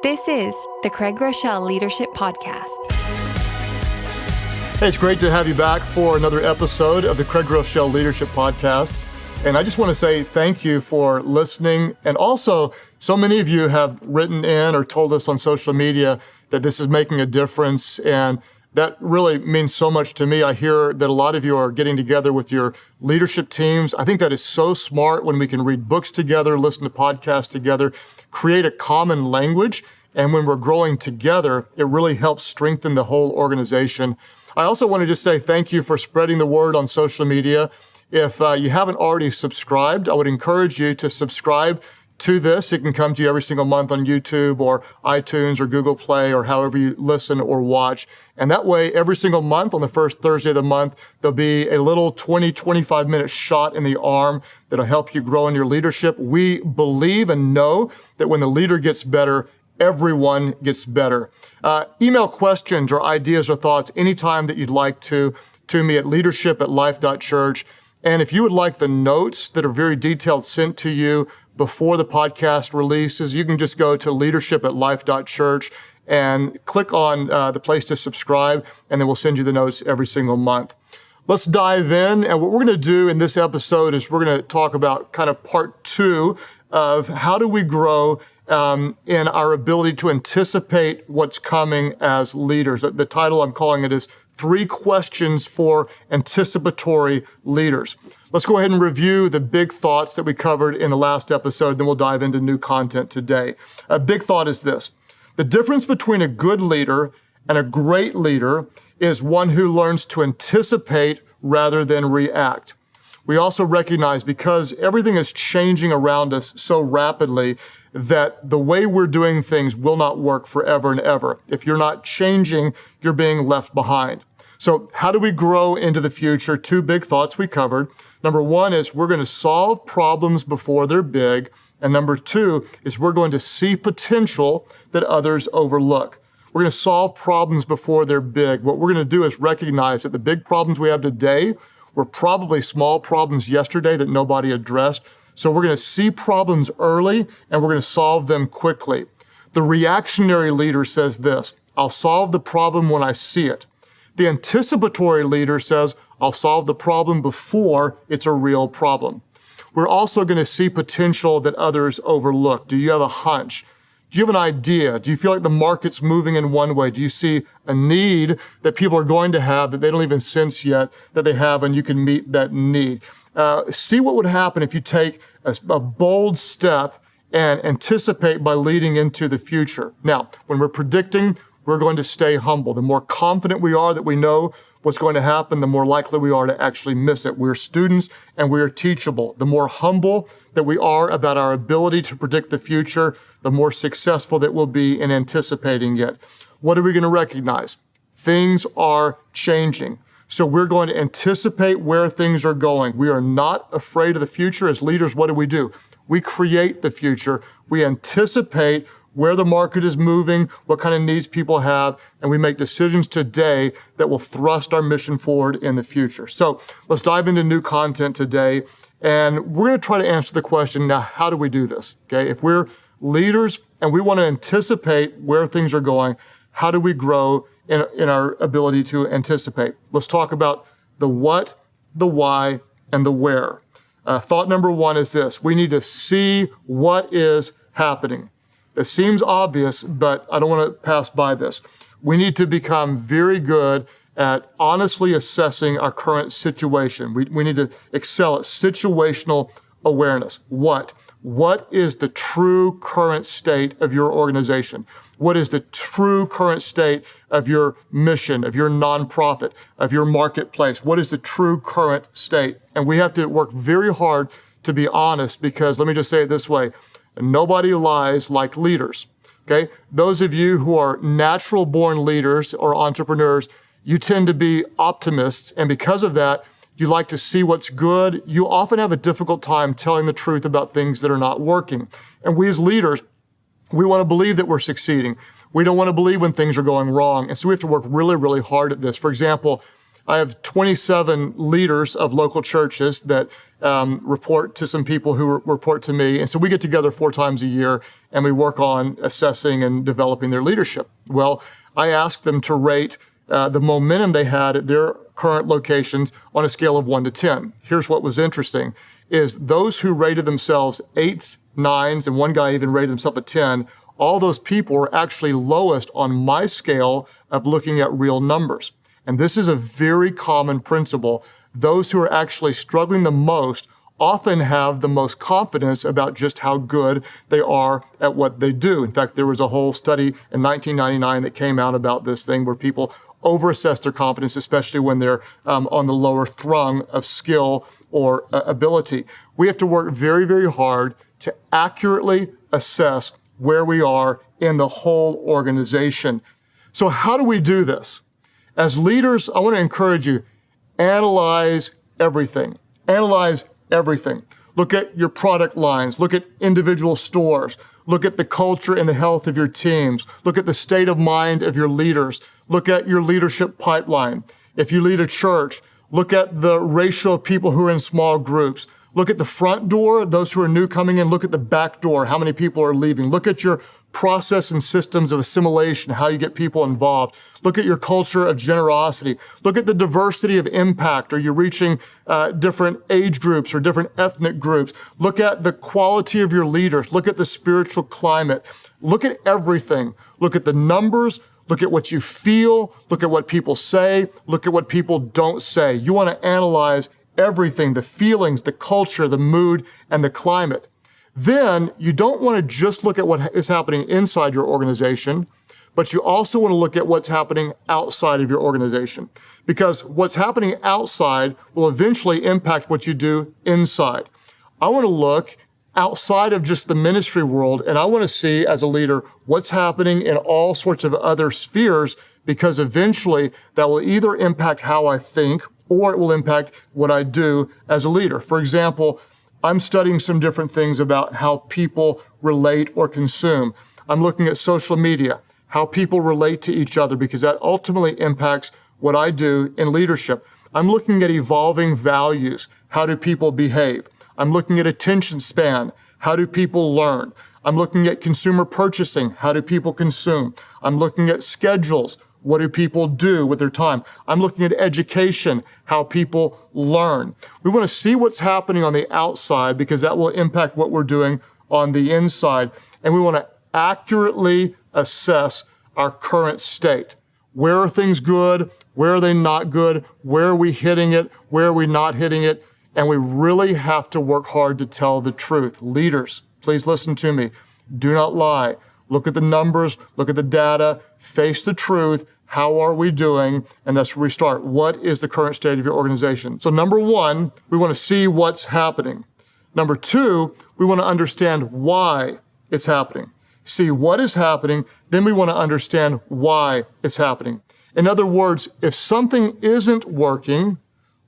This is the Craig Groeschel Leadership Podcast. Hey, it's great to have you back for another episode of the Craig Groeschel Leadership Podcast. And I just want to say thank you for listening. And also, so many of you have written in or told us on social media that this is making a difference. And that really means so much to me. I hear that a lot of you are getting together with your leadership teams. I think that is so smart when we can read books together, listen to podcasts together, create a common language. And when we're growing together, it really helps strengthen the whole organization. I also want to just say thank you for spreading the word on social media. If you haven't already subscribed, I would encourage you to subscribe to this. It can come to you every single month on YouTube or iTunes or Google Play or however you listen or watch. And that way, every single month on the first Thursday of the month, there'll be a little 20, 25-minute shot in the arm that'll help you grow in your leadership. We believe and know that when the leader gets better, everyone gets better. Email questions or ideas or thoughts anytime that you'd like to me at leadership@Life.Church. And if you would like the notes that are very detailed sent to you before the podcast releases, you can just go to leadership@Life.Church and click on the place to subscribe, and then we'll send you the notes every single month. Let's dive in. And what we're going to do in this episode is we're going to talk about kind of part two of how do we grow in our ability to anticipate what's coming as leaders. The title I'm calling it is 3 Questions for Anticipatory Leaders. Let's go ahead and review the big thoughts that we covered in the last episode, then we'll dive into new content today. A big thought is this: the difference between a good leader and a great leader is one who learns to anticipate rather than react. We also recognize, because everything is changing around us so rapidly, that the way we're doing things will not work forever and ever. If you're not changing, you're being left behind. So how do we grow into the future? 2 big thoughts we covered. Number 1 is we're going to solve problems before they're big. And number 2 is we're going to see potential that others overlook. We're going to solve problems before they're big. What we're going to do is recognize that the big problems we have today were probably small problems yesterday that nobody addressed. So we're going to see problems early and we're going to solve them quickly. The reactionary leader says this: I'll solve the problem when I see it. The anticipatory leader says, I'll solve the problem before it's a real problem. We're also going to see potential that others overlook. Do you have a hunch? Do you have an idea? Do you feel like the market's moving in one way? Do you see a need that people are going to have that they don't even sense yet that they have, and you can meet that need? See what would happen if you take a bold step and anticipate by leading into the future. Now, when we're predicting, we're going to stay humble. The more confident we are that we know what's going to happen, the more likely we are to actually miss it. We're students and we're teachable. The more humble that we are about our ability to predict the future, the more successful that we'll be in anticipating it. What are we going to recognize? Things are changing. So we're going to anticipate where things are going. We are not afraid of the future. As leaders, what do? We create the future. We anticipate where the market is moving, what kind of needs people have, and we make decisions today that will thrust our mission forward in the future. So let's dive into new content today, and we're going to try to answer the question, now, how do we do this? Okay, if we're leaders and we want to anticipate where things are going, how do we grow in our ability to anticipate? Let's talk about the what, the why, and the where. Thought number 1 is this: we need to see what is happening. It seems obvious, but I don't want to pass by this. We need to become very good at honestly assessing our current situation. We need to excel at situational awareness. What is the true current state of your organization? What is the true current state of your mission, of your nonprofit, of your marketplace? What is the true current state? And we have to work very hard to be honest, because let me just say it this way: nobody lies like leaders, okay? Those of you who are natural-born leaders or entrepreneurs, you tend to be optimists, and because of that, you like to see what's good. You often have a difficult time telling the truth about things that are not working. And we as leaders, we want to believe that we're succeeding. We don't want to believe when things are going wrong. And so we have to work really, really hard at this. For example, I have 27 leaders of local churches that report to some people who report to me. And so we get together 4 times a year and we work on assessing and developing their leadership. Well, I asked them to rate the momentum they had at their current locations on a scale of 1 to 10. Here's what was interesting, is those who rated themselves 8s, 9s, and one guy even rated himself a 10, all those people were actually lowest on my scale of looking at real numbers. And this is a very common principle. Those who are actually struggling the most often have the most confidence about just how good they are at what they do. In fact, there was a whole study in 1999 that came out about this thing where people overassess their confidence, especially when they're on the lower rung of skill or ability. We have to work very, very hard to accurately assess where we are in the whole organization. So how do we do this? As leaders, I want to encourage you, analyze everything. Analyze everything. Look at your product lines. Look at individual stores. Look at the culture and the health of your teams. Look at the state of mind of your leaders. Look at your leadership pipeline. If you lead a church, look at the ratio of people who are in small groups. Look at the front door, those who are new coming in. Look at the back door, how many people are leaving. Look at your process and systems of assimilation, how you get people involved. Look at your culture of generosity. Look at the diversity of impact. Are you reaching different age groups or different ethnic groups? Look at the quality of your leaders. Look at the spiritual climate. Look at everything. Look at the numbers. Look at what you feel. Look at what people say. Look at what people don't say. You want to analyze everything, the feelings, the culture, the mood, and the climate. Then you don't want to just look at what is happening inside your organization, but you also want to look at what's happening outside of your organization. Because what's happening outside will eventually impact what you do inside. I want to look outside of just the ministry world, and I want to see as a leader what's happening in all sorts of other spheres, because eventually that will either impact how I think or it will impact what I do as a leader. For example, I'm studying some different things about how people relate or consume. I'm looking at social media, how people relate to each other, because that ultimately impacts what I do in leadership. I'm looking at evolving values. How do people behave? I'm looking at attention span. How do people learn? I'm looking at consumer purchasing. How do people consume? I'm looking at schedules. What do people do with their time? I'm looking at education, how people learn. We want to see what's happening on the outside because that will impact what we're doing on the inside. And we want to accurately assess our current state. Where are things good? Where are they not good? Where are we hitting it? Where are we not hitting it? And we really have to work hard to tell the truth. Leaders, please listen to me. Do not lie. Look at the numbers, look at the data, face the truth. How are we doing? And that's where we start. What is the current state of your organization? So number 1, we want to see what's happening. Number 2, we want to understand why it's happening. See what is happening, then we want to understand why it's happening. In other words, if something isn't working,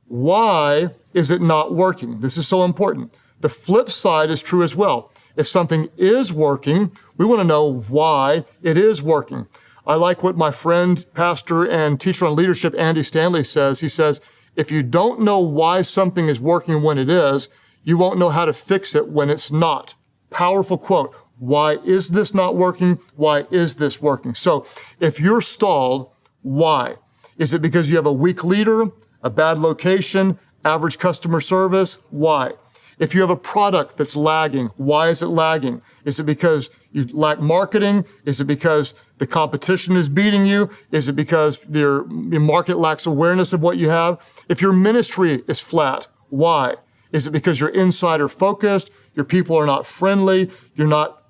why is it not working? This is so important. The flip side is true as well. If something is working, we want to know why it is working. I like what my friend, pastor, and teacher on leadership, Andy Stanley says. He says, if you don't know why something is working when it is, you won't know how to fix it when it's not. Powerful quote. Why is this not working? Why is this working? So if you're stalled, why? Is it because you have a weak leader, a bad location, average customer service? Why? If you have a product that's lagging, why is it lagging? Is it because you lack marketing? Is it because the competition is beating you? Is it because your market lacks awareness of what you have? If your ministry is flat, why? Is it because you're insider focused? Your people are not friendly? You're not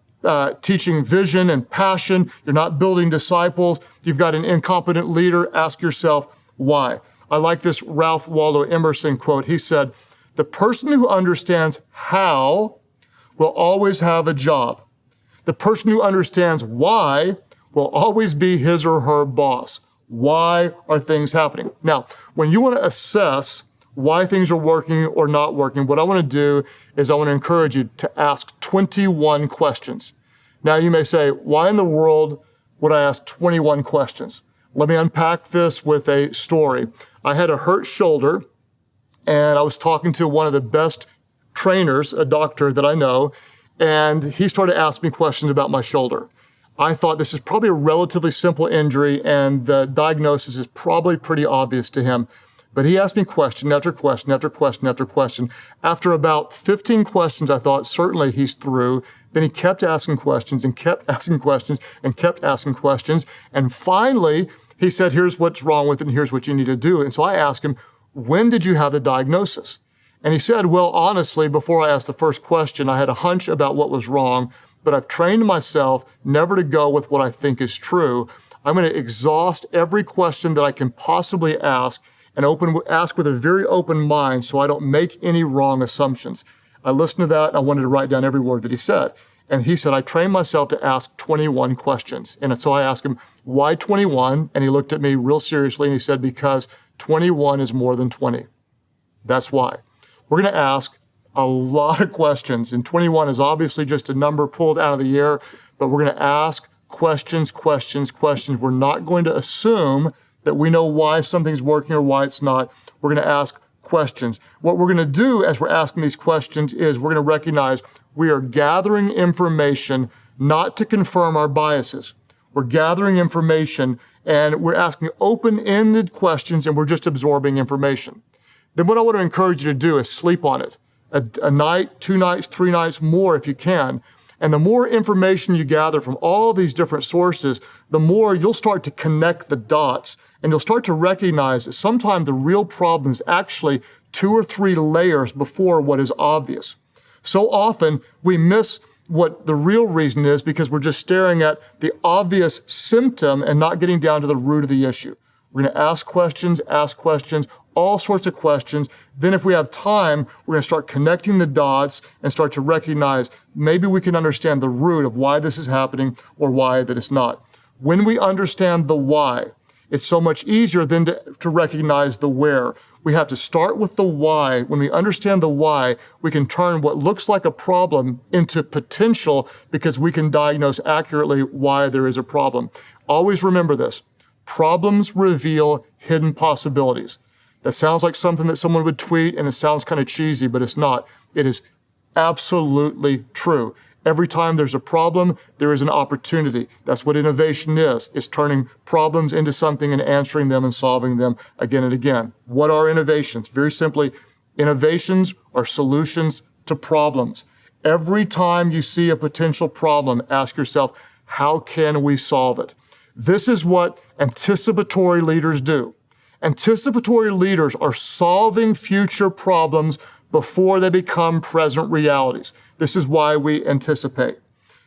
teaching vision and passion? You're not building disciples? You've got an incompetent leader? Ask yourself why. I like this Ralph Waldo Emerson quote. He said, "The person who understands how will always have a job. The person who understands why will always be his or her boss." Why are things happening? Now, when you want to assess why things are working or not working, what I want to do is I want to encourage you to ask 21 questions. Now, you may say, why in the world would I ask 21 questions? Let me unpack this with a story. I had a hurt shoulder, and I was talking to one of the best trainers, a doctor that I know, and he started asking me questions about my shoulder. I thought this is probably a relatively simple injury, and the diagnosis is probably pretty obvious to him. But he asked me question after question after question after question. After about 15 questions, I thought, certainly he's through. Then he kept asking questions and kept asking questions and kept asking questions. And finally, he said, here's what's wrong with it and here's what you need to do. And so I asked him, when did you have the diagnosis? And he said, well, honestly, before I asked the first question, I had a hunch about what was wrong, but I've trained myself never to go with what I think is true. I'm going to exhaust every question that I can possibly ask and ask with a very open mind so I don't make any wrong assumptions. I listened to that and I wanted to write down every word that he said. And he said, I trained myself to ask 21 questions. And so I asked him, why 21? And he looked at me real seriously and he said, because 21 is more than 20. That's why. We're going to ask a lot of questions. And 21 is obviously just a number pulled out of the air, but we're going to ask questions. We're not going to assume that we know why something's working or why it's not. We're going to ask questions. What we're going to do as we're asking these questions is we're going to recognize we are gathering information not to confirm our biases. We're gathering information and we're asking open-ended questions and we're just absorbing information. Then what I want to encourage you to do is sleep on it. A night, 2 nights, 3 nights, more if you can. And the more information you gather from all these different sources, the more you'll start to connect the dots and you'll start to recognize that sometimes the real problem is actually 2 or 3 layers before what is obvious. So often we miss what the real reason is because we're just staring at the obvious symptom and not getting down to the root of the issue. We're going to ask questions, all sorts of questions. Then if we have time, we're going to start connecting the dots and start to recognize maybe we can understand the root of why this is happening or why that it's not. When we understand the why, it's so much easier then to recognize the where. We have to start with the why. When we understand the why, we can turn what looks like a problem into potential because we can diagnose accurately why there is a problem. Always remember this. Problems reveal hidden possibilities. That sounds like something that someone would tweet and it sounds kind of cheesy, but it's not. It is absolutely true. Every time there's a problem, there is an opportunity. That's what innovation is. It's turning problems into something and answering them and solving them again and again. What are innovations? Very simply, innovations are solutions to problems. Every time you see a potential problem, ask yourself, how can we solve it? This is what anticipatory leaders do. Anticipatory leaders are solving future problems before they become present realities. This is why we anticipate.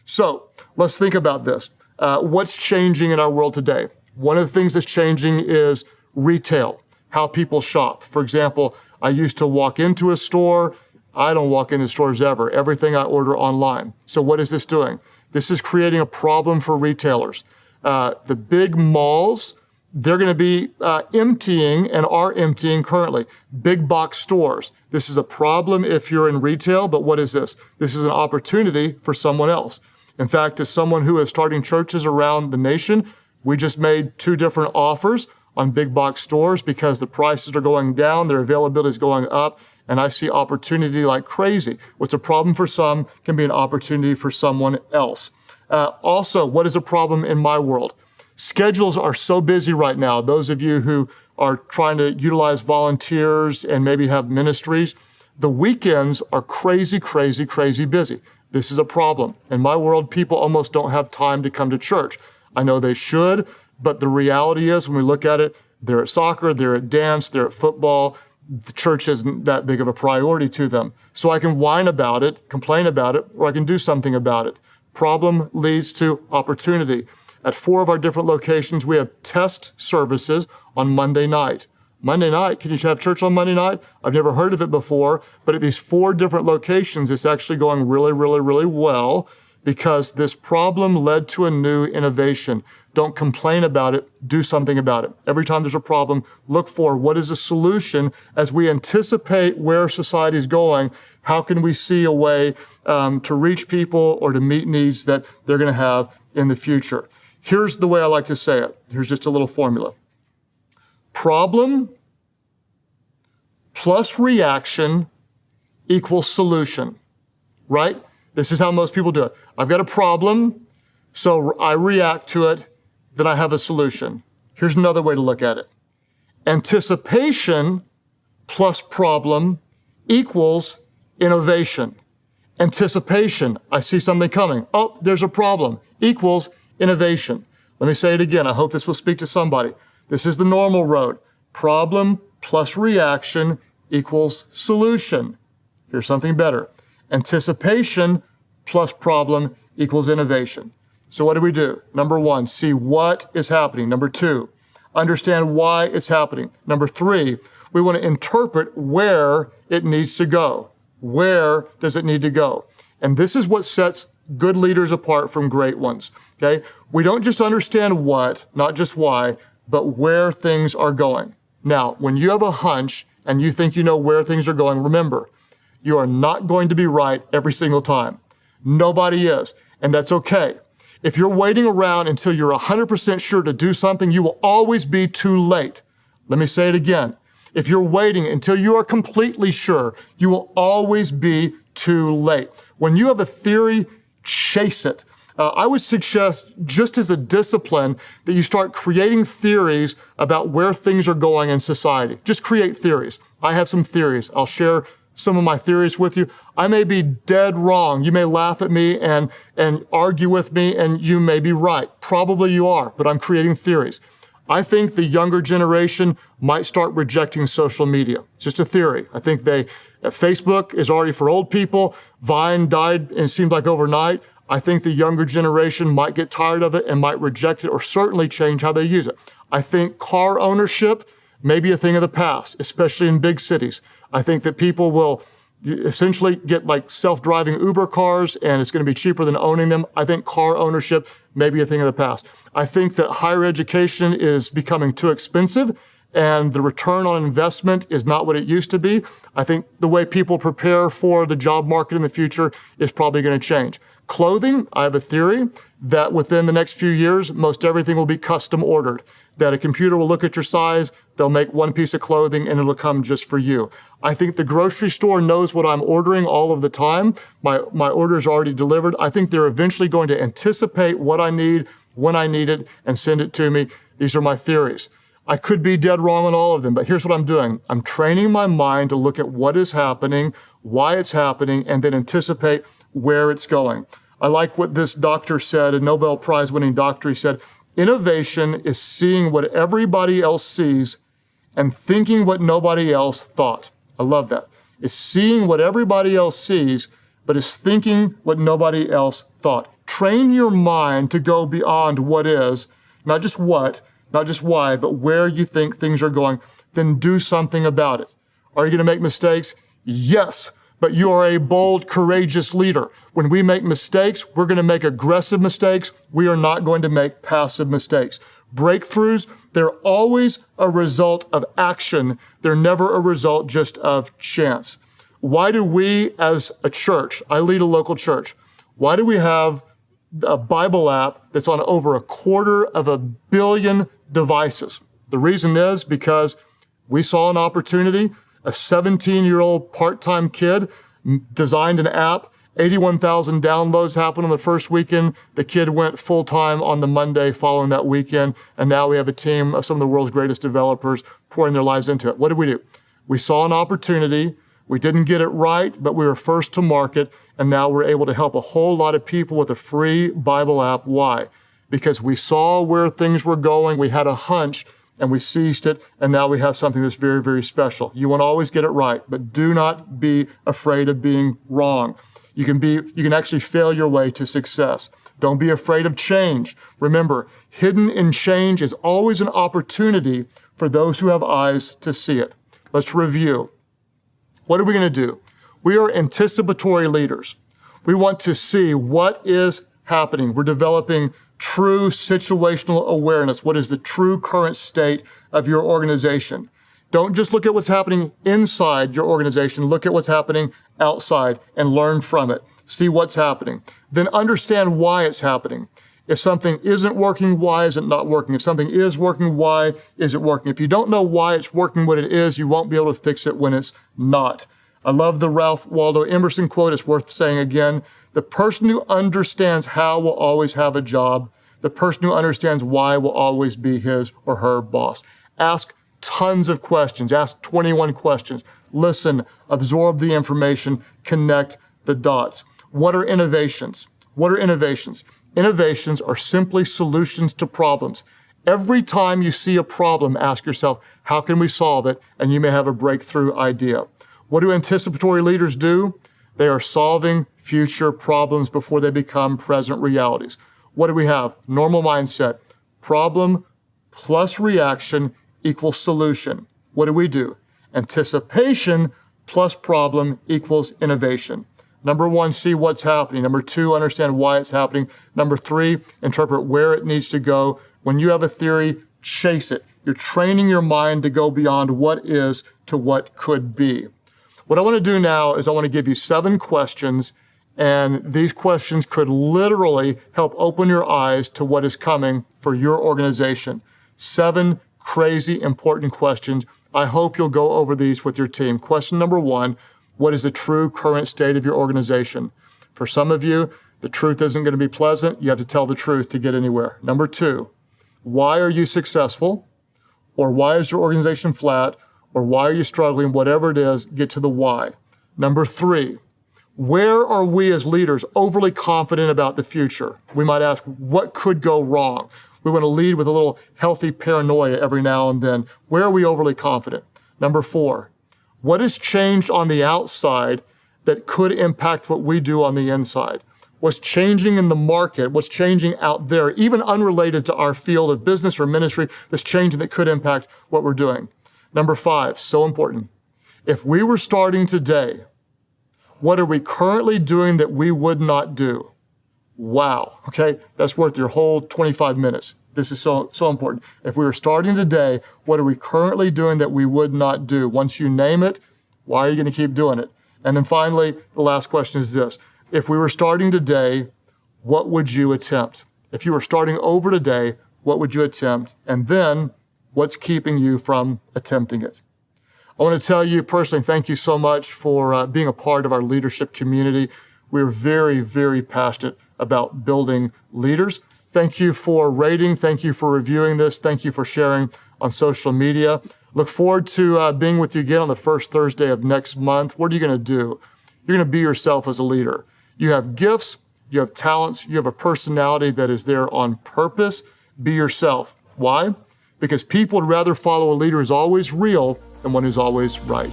So let's think about this. What's changing in our world today? One of the things that's changing is retail, how people shop. For example, I used to walk into a store. I don't walk into stores ever. Everything I order online. So what is this doing? This is creating a problem for retailers. The big malls, they're going to be emptying and are emptying currently. Big box stores. This is a problem if you're in retail, but what is this? This is an opportunity for someone else. In fact, as someone who is starting churches around the nation, we just made 2 different offers on big box stores because the prices are going down, their availability is going up, and I see opportunity like crazy. What's a problem for some can be an opportunity for someone else. Also, what is a problem in my world? Schedules are so busy right now. Those of you who are trying to utilize volunteers and maybe have ministries, the weekends are crazy busy. This is a problem. In my world, people almost don't have time to come to church. I know they should, but the reality is when we look at it, they're at soccer, they're at dance, they're at football. The church isn't that big of a priority to them. So I can whine about it, complain about it, or I can do something about it. Problem leads to opportunity. At 4 of our different locations, we have test services on Monday night. Monday night, can you have church on Monday night? I've never heard of it before, but at these 4 different locations, it's actually going really well because this problem led to a new innovation. Don't complain about it, do something about it. Every time there's a problem, look for what is the solution as we anticipate where society is going. How can we see a way to reach people or to meet needs that they're going to have in the future? Here's the way I like to say it. Here's just a little formula. Problem plus reaction equals solution, right? This is how most people do it. I've got a problem, so I react to it, then I have a solution. Here's another way to look at it. Anticipation plus problem equals innovation. Anticipation, I see something coming. Oh, there's a problem, equals innovation. Let me say it again. I hope this will speak to somebody. This is the normal road. Problem plus reaction equals solution. Here's something better. Anticipation plus problem equals innovation. So what do? Number one, see what is happening. Number two, understand why it's happening. Number three, we want to interpret where it needs to go. Where does it need to go? And this is what sets good leaders apart from great ones, okay? We don't just understand what, not just why, but where things are going. Now, when you have a hunch and you think you know where things are going, remember, you are not going to be right every single time. Nobody is, and that's okay. If you're waiting around until you're 100% sure to do something, you will always be too late. Let me say it again. If you're waiting until you are completely sure, you will always be too late. When you have a theory, chase it. I would suggest, just as a discipline, that you start creating theories about where things are going in society. Just create theories. I have some theories. I'll share some of my theories with you. I may be dead wrong. You may laugh at me and argue with me, and you may be right. Probably you are, but I'm creating theories. I think the younger generation might start rejecting social media. It's just a theory. I think Facebook is already for old people. Vine died, and it seemed like overnight. I think the younger generation might get tired of it and might reject it, or certainly change how they use it. I think car ownership may be a thing of the past, especially in big cities. I think that people will essentially get like self-driving Uber cars, and it's going to be cheaper than owning them. I think car ownership may be a thing of the past. I think that higher education is becoming too expensive, and the return on investment is not what it used to be. I think the way people prepare for the job market in the future is probably going to change. Clothing, I have a theory that within the next few years, most everything will be custom ordered. That a computer will look at your size, they'll make one piece of clothing, and it'll come just for you. I think the grocery store knows what I'm ordering all of the time. My order is already delivered. I think they're eventually going to anticipate what I need, when I need it, and send it to me. These are my theories. I could be dead wrong on all of them, but here's what I'm doing. I'm training my mind to look at what is happening, why it's happening, and then anticipate where it's going. I like what this doctor said, a Nobel Prize winning doctor. He said, innovation is seeing what everybody else sees and thinking what nobody else thought. I love that. It's seeing what everybody else sees, but it's thinking what nobody else thought. Train your mind to go beyond what is, not just what, not just why, but where you think things are going. Then do something about it. Are you going to make mistakes? Yes. But you are a bold, courageous leader. When we make mistakes, we're going to make aggressive mistakes. We are not going to make passive mistakes. Breakthroughs, they're always a result of action. They're never a result just of chance. Why do we as a church, I lead a local church, why do we have a Bible app that's on over 250 million devices? The reason is because we saw an opportunity. A 17-year-old part-time kid designed an app. 81,000 downloads happened on the first weekend. The kid went full-time on the Monday following that weekend, and now we have a team of some of the world's greatest developers pouring their lives into it. What did? We saw an opportunity. We didn't get it right, but we were first to market, and now we're able to help a whole lot of people with a free Bible app. Why? Because we saw where things were going. We had a hunch, and we seized it, and now we have something that's very, very special. You won't always get it right, but do not be afraid of being wrong. You can actually fail your way to success. Don't be afraid of change. Remember, hidden in change is always an opportunity for those who have eyes to see it. Let's review. What are we going to do? We are anticipatory leaders. We want to see what is happening. We're developing true situational awareness. What is the true current state of your organization? Don't just look at what's happening inside your organization. Look at what's happening outside and learn from it. See what's happening. Then understand why it's happening. If something isn't working, why is it not working? If something is working, why is it working? If you don't know why it's working what it is, you won't be able to fix it when it's not. I love the Ralph Waldo Emerson quote. It's worth saying again. The person who understands how will always have a job. The person who understands why will always be his or her boss. Ask tons of questions. Ask 21 questions. Listen, absorb the information, connect the dots. What are innovations? What are innovations? Innovations are simply solutions to problems. Every time you see a problem, ask yourself, how can we solve it? And you may have a breakthrough idea. What do anticipatory leaders do? They are solving future problems before they become present realities. What do we have? Normal mindset. Problem plus reaction equals solution. What do? Anticipation plus problem equals innovation. Number 1, see what's happening. Number 2, understand why it's happening. Number 3, interpret where it needs to go. When you have a theory, chase it. You're training your mind to go beyond what is to what could be. What I want to do now is I want to give you 7 questions, and these questions could literally help open your eyes to what is coming for your organization. 7 crazy important questions. I hope you'll go over these with your team. Question number 1, what is the true current state of your organization? For some of you, the truth isn't going to be pleasant. You have to tell the truth to get anywhere. Number 2, why are you successful? Or why is your organization flat? Or why are you struggling? Whatever it is, get to the why. Number 3, where are we as leaders overly confident about the future? We might ask, what could go wrong? We want to lead with a little healthy paranoia every now and then. Where are we overly confident? Number 4, what has changed on the outside that could impact what we do on the inside? What's changing in the market? What's changing out there, even unrelated to our field of business or ministry, that's changing that could impact what we're doing? Number 5, so important. If we were starting today, what are we currently doing that we would not do? Wow, okay? That's worth your whole 25 minutes. This is so important. If we were starting today, what are we currently doing that we would not do? Once you name it, why are you going to keep doing it? And then finally, the last question is this. If we were starting today, what would you attempt? If you were starting over today, what would you attempt? And then, what's keeping you from attempting it? I want to tell you personally, thank you so much for being a part of our leadership community. We're very, very passionate about building leaders. Thank you for rating. Thank you for reviewing this. Thank you for sharing on social media. Look forward to being with you again on the first Thursday of next month. What are you going to do? You're going to be yourself as a leader. You have gifts, you have talents, you have a personality that is there on purpose. Be yourself. Why? Because people would rather follow a leader who's always real than one who's always right.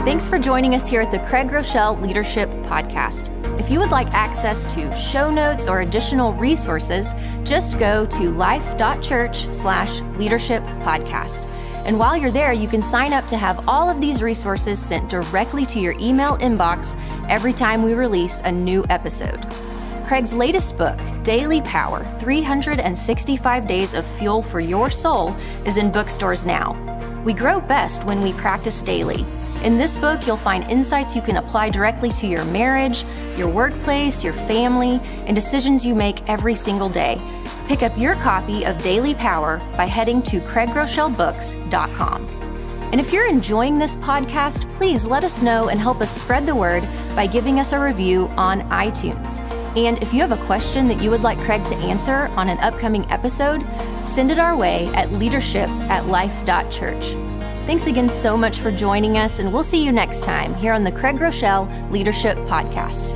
Thanks for joining us here at the Craig Groeschel Leadership Podcast. If you would like access to show notes or additional resources, just go to Life.Church/Leadership Podcast. And while you're there, you can sign up to have all of these resources sent directly to your email inbox every time we release a new episode. Craig's latest book, Daily Power, 365 Days of Fuel for Your Soul, is in bookstores now. We grow best when we practice daily. In this book, you'll find insights you can apply directly to your marriage, your workplace, your family, and decisions you make every single day. Pick up your copy of Daily Power by heading to CraigGroeschelBooks.com. And if you're enjoying this podcast, please let us know and help us spread the word by giving us a review on iTunes. And if you have a question that you would like Craig to answer on an upcoming episode, send it our way at leadership@life.church. Thanks again so much for joining us, and we'll see you next time here on the Craig Groeschel Leadership Podcast.